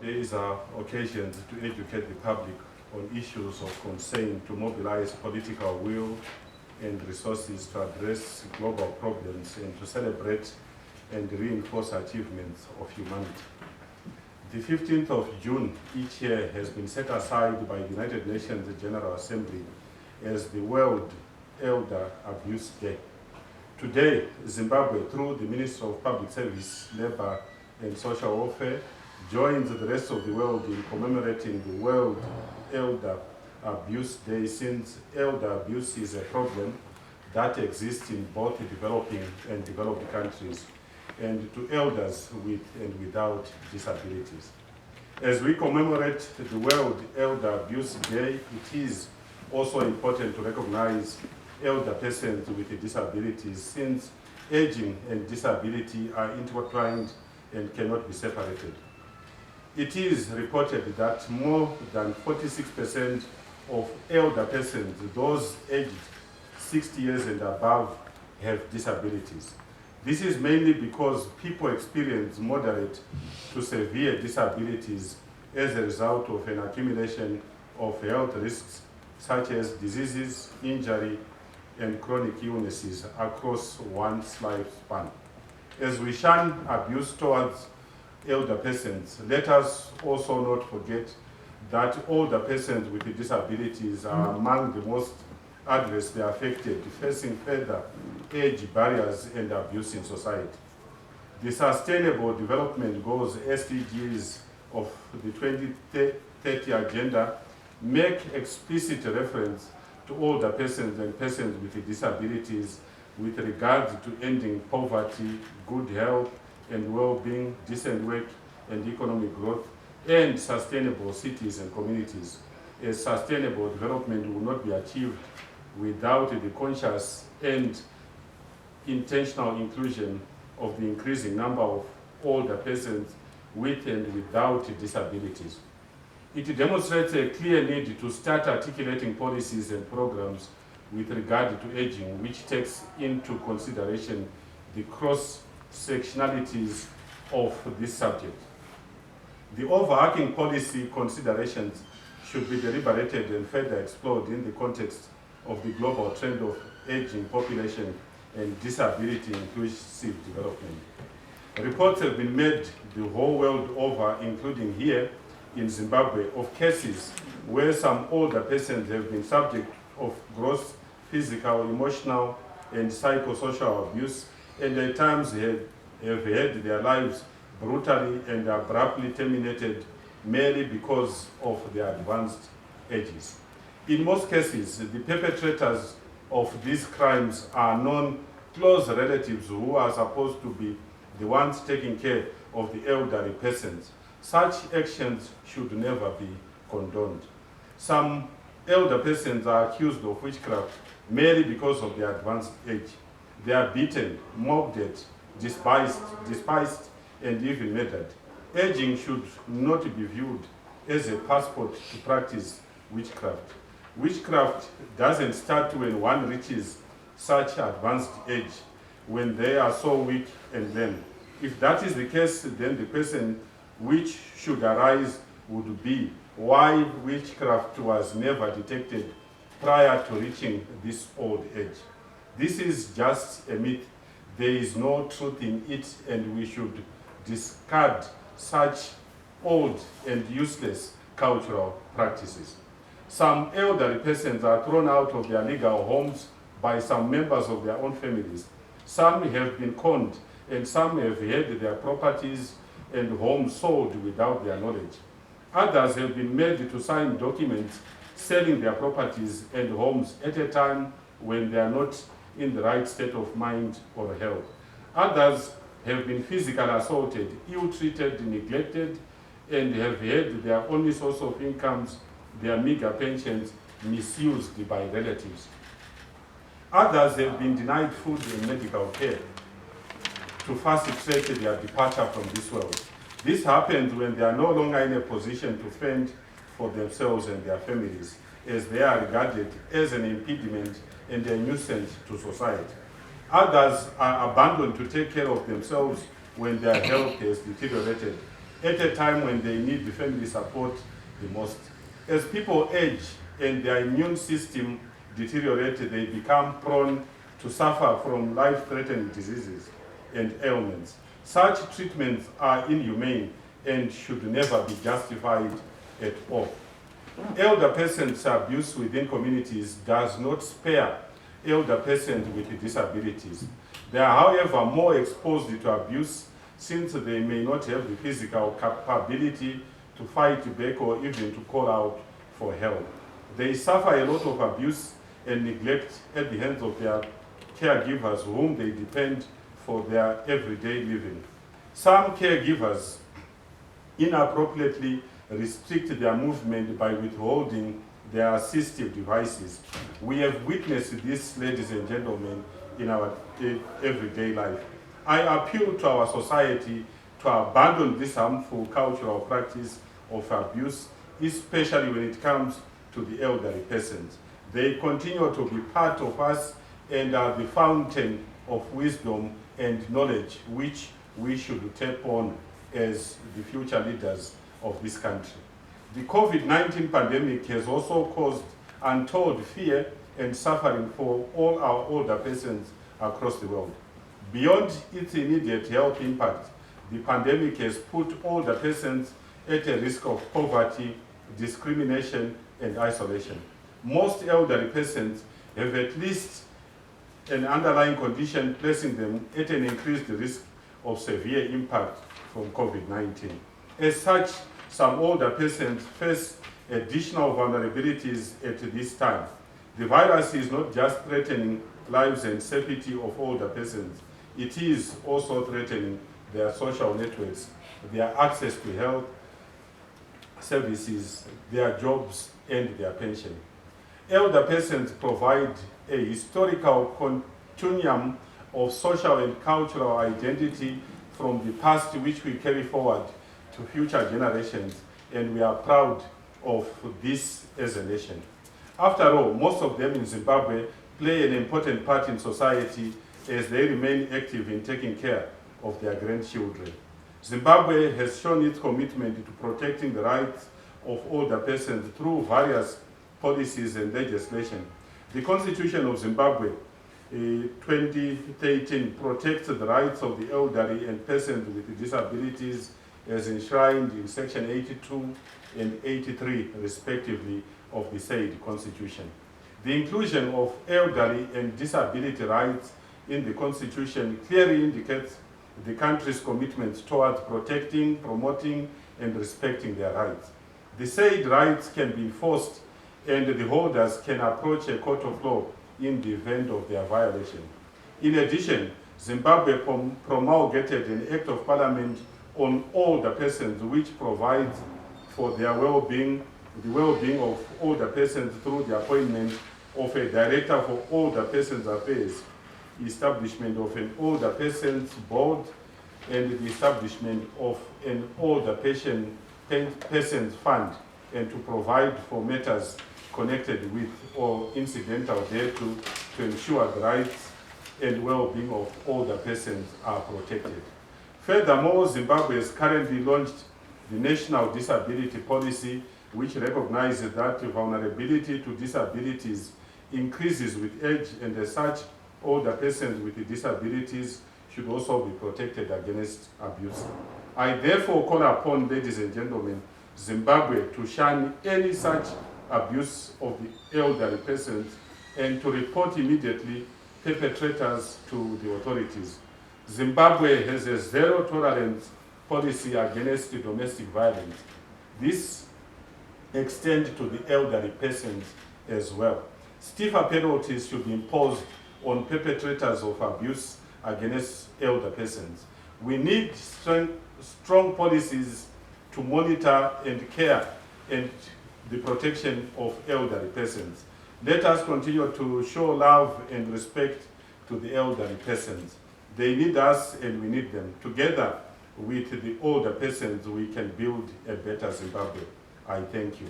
these are occasions to educate the public on issues of concern, to mobilize political will and resources to address global problems and to celebrate and reinforce achievements of humanity. The 15th of June each year has been set aside by the United Nations General Assembly as the World Elder Abuse Day. Today, Zimbabwe, through the Ministry of Public Service, Labor and Social Welfare, joins the rest of the world in commemorating the World Elder Abuse Day, since elder abuse is a problem that exists in both developing and developed countries, and to elders with and without disabilities. As we commemorate the World Elder Abuse Day, it is also important to recognize elder persons with disabilities, since aging and disability are intertwined and cannot be separated. It is reported that more than 46% of elder persons, those aged 60 years and above, have disabilities. This is mainly because people experience moderate to severe disabilities as a result of an accumulation of health risks such as diseases, injury, and chronic illnesses across one's lifespan. As we shun abuse towards elder persons, let us also not forget that older persons with disabilities are among the most adversely affected, facing further age barriers and abuse in society. The Sustainable Development Goals, SDGs, of the 2030 Agenda make explicit reference to older persons and persons with disabilities with regard to ending poverty, good health and well-being, decent work and economic growth, and sustainable cities and communities. As sustainable development will not be achieved without the conscious and intentional inclusion of the increasing number of older persons with and without disabilities. It demonstrates a clear need to start articulating policies and programs with regard to aging, which takes into consideration the cross-sectionalities of this subject. The overarching policy considerations should be deliberated and further explored in the context of the global trend of aging population and disability inclusive development. Reports have been made the whole world over, including here in Zimbabwe, of cases where some older persons have been subject of gross physical, emotional, and psychosocial abuse, and at times have had their lives brutally and abruptly terminated merely because of their advanced ages. In most cases, the perpetrators of these crimes are known close relatives who are supposed to be the ones taking care of the elderly persons. Such actions should never be condoned. Some elder persons are accused of witchcraft merely because of their advanced age. They are beaten, mocked at, despised, and even murdered. Aging should not be viewed as a passport to practice witchcraft. Witchcraft doesn't start when one reaches such advanced age, when they are so weak and lame. If that is the case, then the question which should arise would be why witchcraft was never detected prior to reaching this old age. This is just a myth. There is no truth in it, and we should discard such old and useless cultural practices. Some elderly persons are thrown out of their legal homes by some members of their own families. Some have been conned, and some have had their properties and homes sold without their knowledge. Others have been made to sign documents selling their properties and homes at a time when they are not in the right state of mind or health. Others have been physically assaulted, ill-treated, neglected, and have had their only source of incomes, their meager pensions, misused by relatives. Others have been denied food and medical care to fast-track their departure from this world. This happens when they are no longer in a position to fend for themselves and their families, as they are regarded as an impediment and a nuisance to society. Others are abandoned to take care of themselves when their health has deteriorated, at a time when they need the family support the most. As people age and their immune system deteriorates, they become prone to suffer from life-threatening diseases and ailments. Such treatments are inhumane and should never be justified at all. Elder persons' abuse within communities does not spare elder persons with disabilities. They are, however, more exposed to abuse since they may not have the physical capability to fight back or even to call out for help. They suffer a lot of abuse and neglect at the hands of their caregivers whom they depend for their everyday living. Some caregivers inappropriately restrict their movement by withholding their assistive devices. We have witnessed this, ladies and gentlemen, in our everyday life. I appeal to our society to abandon this harmful cultural practice of abuse, especially when it comes to the elderly persons. They continue to be part of us and are the fountain of wisdom and knowledge which we should tap on as the future leaders of this country. The COVID-19 pandemic has also caused untold fear and suffering for all our older persons across the world. Beyond its immediate health impact, the pandemic has put older persons at a risk of poverty, discrimination, and isolation. Most elderly persons have at least an underlying condition placing them at an increased risk of severe impact from COVID-19. As such, some older persons face additional vulnerabilities at this time. The virus is not just threatening lives and safety of older persons, it is also threatening their social networks, their access to health services, their jobs, and their pension. Elder persons provide a historical continuum of social and cultural identity from the past which we carry forward to future generations, and we are proud of this as a nation. After all, most of them in Zimbabwe play an important part in society as they remain active in taking care of their grandchildren. Zimbabwe has shown its commitment to protecting the rights of older persons through various policies and legislation. The Constitution of Zimbabwe 2013 protects the rights of the elderly and persons with disabilities as enshrined in Section 82 and 83, respectively, of the said Constitution. The inclusion of elderly and disability rights in the Constitution clearly indicates the country's commitment towards protecting, promoting, and respecting their rights. The said rights can be enforced and the holders can approach a court of law in the event of their violation. In addition, Zimbabwe promulgated an Act of Parliament on older persons which provides for their well-being, the well-being of older persons through the appointment of a Director for Older Persons Affairs, establishment of an Older Persons Board, and the establishment of an Older Persons Fund, and to provide for matters connected with or incidental thereto to ensure the rights and well-being of older persons are protected. Furthermore, Zimbabwe has currently launched the National Disability Policy, which recognizes that vulnerability to disabilities increases with age, and as such, older persons with disabilities should also be protected against abuse. I therefore call upon, ladies and gentlemen, Zimbabwe to shun any such abuse of the elderly persons and to report immediately perpetrators to the authorities. Zimbabwe has a zero tolerance policy against domestic violence. This extends to the elderly persons as well. Stiffer penalties should be imposed on perpetrators of abuse against elder persons. We need strong policies to monitor and care and the protection of elderly persons. Let us continue to show love and respect to the elderly persons. They need us and we need them. Together with the older persons, we can build a better Zimbabwe. I thank you.